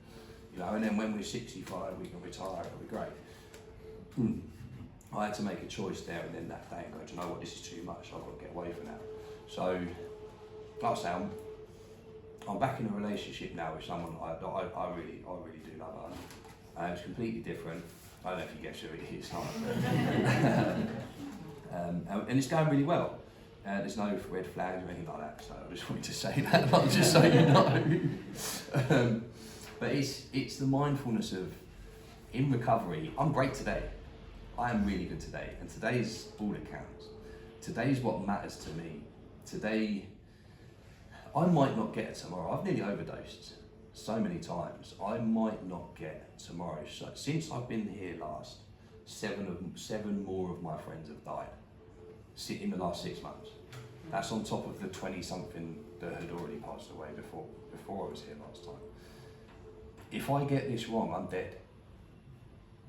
Speaker 3: you know, and then when we're 65 we can retire, it'll be great. I had to make a choice there and then that day and go, do you know what, this is too much, I've got to get away from that. So, like I say, I'm back in a relationship now with someone I really do love her. It's completely different. I don't know if you guess who it is. And it's going really well. There's no red flags or anything like that, so I just wanted to say that, not just so you know. But it's the mindfulness of, in recovery, I'm great today. I am really good today, and today's all that counts. Today's what matters to me. Today, I might not get it tomorrow. I've nearly overdosed so many times. I might not get tomorrow. So since I've been here last, seven more of my friends have died in the last 6 months. That's on top of the 20-something that had already passed away before I was here last time. If I get this wrong, I'm dead.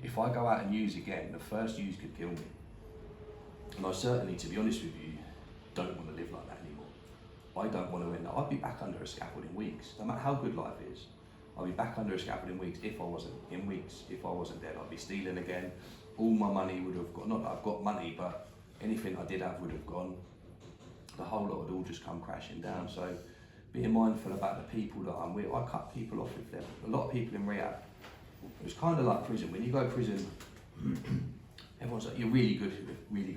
Speaker 3: If I go out and use again, the first use could kill me. And I certainly, to be honest with you, don't want to live like that anymore. I don't want to end up, I'd be back under a scaffold in weeks. No matter how good life is, I'd be back under a scaffold in weeks if I wasn't dead. I'd be stealing again. All my money would have gone, not that I've got money, but anything I did have would have gone. The whole lot would all just come crashing down. So being mindful about the people that I'm with, I cut people off with them. A lot of people in rehab, it was kind of like prison. When you go to prison, everyone's like, you're really good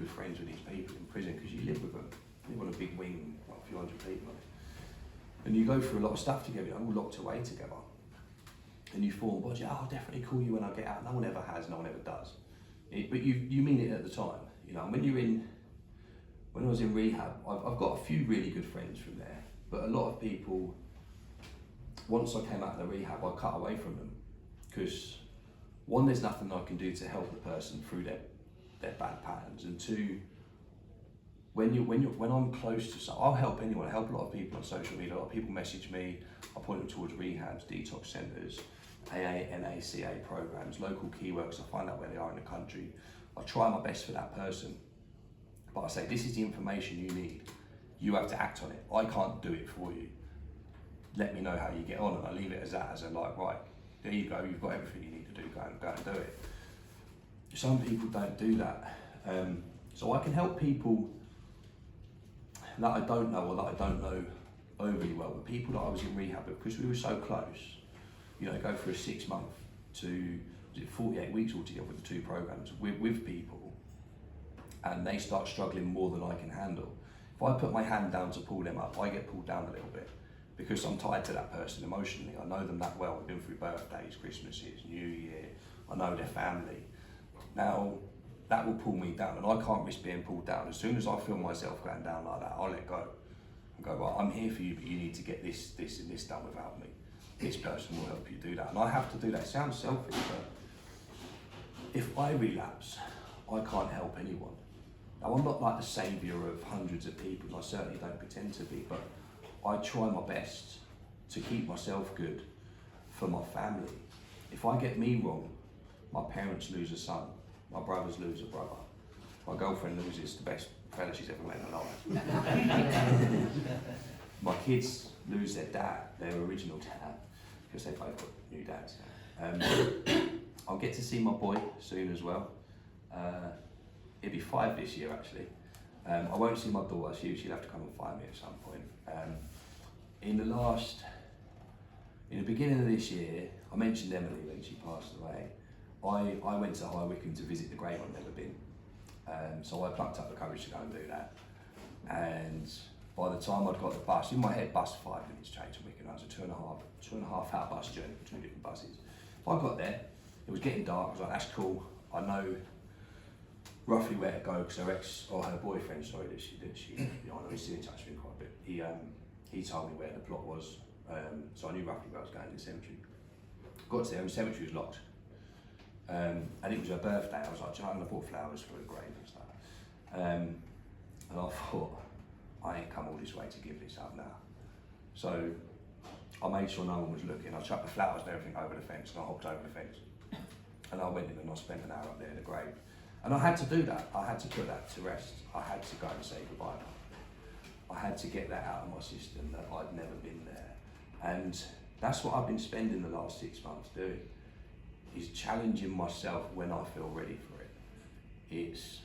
Speaker 3: friends with these people in prison because you live with them. You live on a big wing, a few hundred people on it. And you go through a lot of stuff together, you're all locked away together. And you form bonds, I'll definitely call you when I get out. No one ever has, no one ever does. But you mean it at the time. You know, when I was in rehab, I've got a few really good friends from there, but a lot of people, once I came out of the rehab, I cut away from them because one, there's nothing I can do to help the person through their bad patterns, and two, when I'm close to someone, I'll help anyone. I help a lot of people on social media. A lot of people message me. I point them towards rehabs, detox centres, AA, NA, CA programs, local key workers. I find out where they are in the country. I try my best for that person, but I say, this is the information you need. You have to act on it. I can't do it for you. Let me know how you get on, and I leave it as that, as a like, right, there you go, you've got everything you need to do, go and do it. Some people don't do that. So I can help people that I don't know or that I don't know overly well, but people that I was in rehab with, because we were so close, you know, go for a 6 month to 48 weeks altogether with the two programs with people, and they start struggling more than I can handle. If I put my hand down to pull them up, I get pulled down a little bit because I'm tied to that person emotionally. I know them that well. We've been through birthdays, Christmases, New Year. I know their family. Now, that will pull me down, and I can't risk being pulled down. As soon as I feel myself going down like that, I'll let go and go, well, I'm here for you, but you need to get this and this done without me. This person will help you do that. And I have to do that. It sounds selfish, but if I relapse, I can't help anyone. Now, I'm not like the saviour of hundreds of people, and I certainly don't pretend to be, but I try my best to keep myself good for my family. If I get me wrong, my parents lose a son, my brothers lose a brother, my girlfriend loses the best fella she's ever met in her life. My kids lose their dad, their original dad, because they both got new dads. I'll get to see my boy soon as well. He'll be 5 this year actually. I won't see my daughter, she'll have to come and find me at some point. In the beginning of this year, I mentioned Emily when she passed away. I went to High Wycombe to visit the grave I'd never been. So I plucked up the courage to go and do that. And by the time I'd got the bus, in my head, bus 5 minutes change to Wycombe. It was a two and a half hour bus journey between different buses. I got there, it was getting dark. I was like, that's cool. I know roughly where to go because her boyfriend, sorry, that she you know, I know he's still in touch with me quite a bit. He told me where the plot was, so I knew roughly where I was going in the cemetery. Got there and the cemetery was locked. And it was her birthday. I was like, I'm gonna put flowers for her grave and stuff. And I thought, I ain't come all this way to give this up now. So I made sure no one was looking. I chucked the flowers and everything over the fence, and I hopped over the fence. And I went in and I spent an hour up there in the grave. And I had to do that. I had to put that to rest. I had to go and say goodbye. I had to get that out of my system, that I'd never been there. And that's what I've been spending the last 6 months doing, is challenging myself when I feel ready for it. It's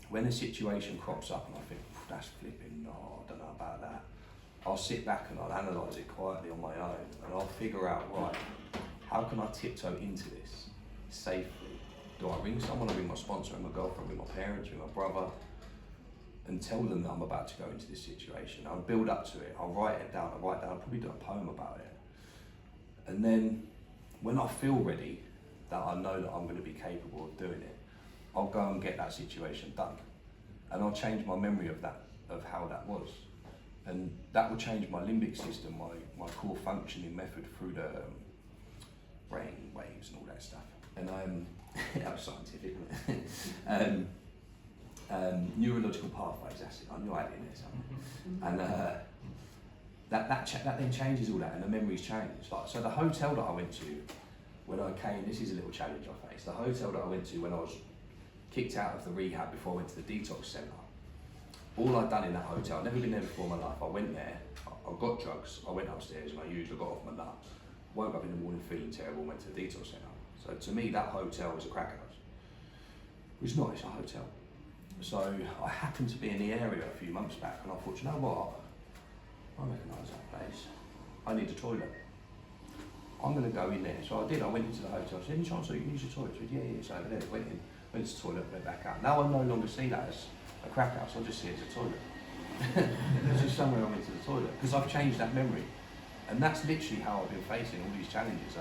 Speaker 3: when a situation crops up and I think, that's flipping, no, I don't know about that. I'll sit back and I'll analyse it quietly on my own, and I'll figure out, right, how can I tiptoe into this safely? Do I ring someone? I ring my sponsor, ring my girlfriend, ring my parents, ring my brother, and tell them that I'm about to go into this situation. I'll build up to it, I'll write it down, I'll probably do a poem about it. And then when I feel ready, that I know that I'm going to be capable of doing it, I'll go and get that situation done. And I'll change my memory of that, of how that was. And that will change my limbic system, my core functioning method through the brain waves and all that stuff. And that was scientific, wasn't it? Neurological pathways, that's it. I knew I had it in there somewhere. And that then changes all that, and the memories change. Like, so the hotel that I went to when I came, this is a little challenge I faced. The hotel that I went to when I was kicked out of the rehab before I went to the detox centre, all I'd done in that hotel, I'd never been there before in my life. I went there, I got drugs, I went upstairs and I got off my nut, woke up in the morning feeling terrible, went to the detox centre. So to me, that hotel was a crack house. It's not, it's a hotel. So I happened to be in the area a few months back and I thought, you know what? I recognise that place. I need a toilet. I'm going to go in there. So I did, I went into the hotel. I said, any chance you can use your toilet? I said, yeah, it's over there. Went in, went to the toilet, went back out. Now I no longer see that as a crack house, I just see it as a toilet. It's just somewhere I went to the toilet, because I've changed that memory. And that's literally how I've been facing all these challenges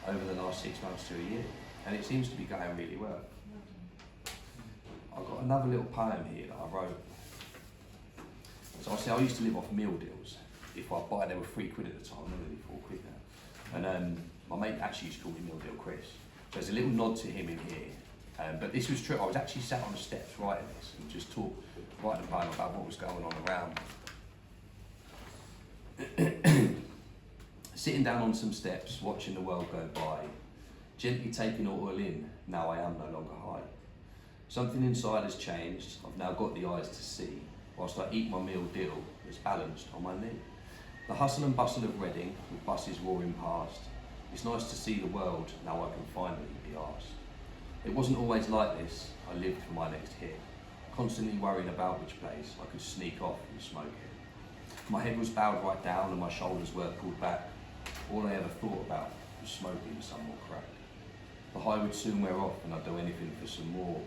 Speaker 3: over the last 6 months to a year. And it seems to be going really well. I've got another little poem here that I wrote. So I say I used to live off meal deals. If I buy, they were £3 at the time, they're nearly £4 now. And my mate actually used to call me Meal Deal Chris. So there's a little nod to him in here. But this was true. I was actually sat on the steps writing this and just writing a poem about what was going on around me. Sitting down on some steps, watching the world go by, gently taking it all in, now I am no longer high. Something inside has changed, I've now got the eyes to see, whilst I eat my meal deal that's balanced on my knee. The hustle and bustle of Reading, with buses roaring past, it's nice to see the world, now I can finally be asked. It wasn't always like this, I lived for my next hit, constantly worrying about which place I could sneak off and smoke it. My head was bowed right down and my shoulders were pulled back. All I ever thought about was smoking some more crack. The high would soon wear off and I'd do anything for some more,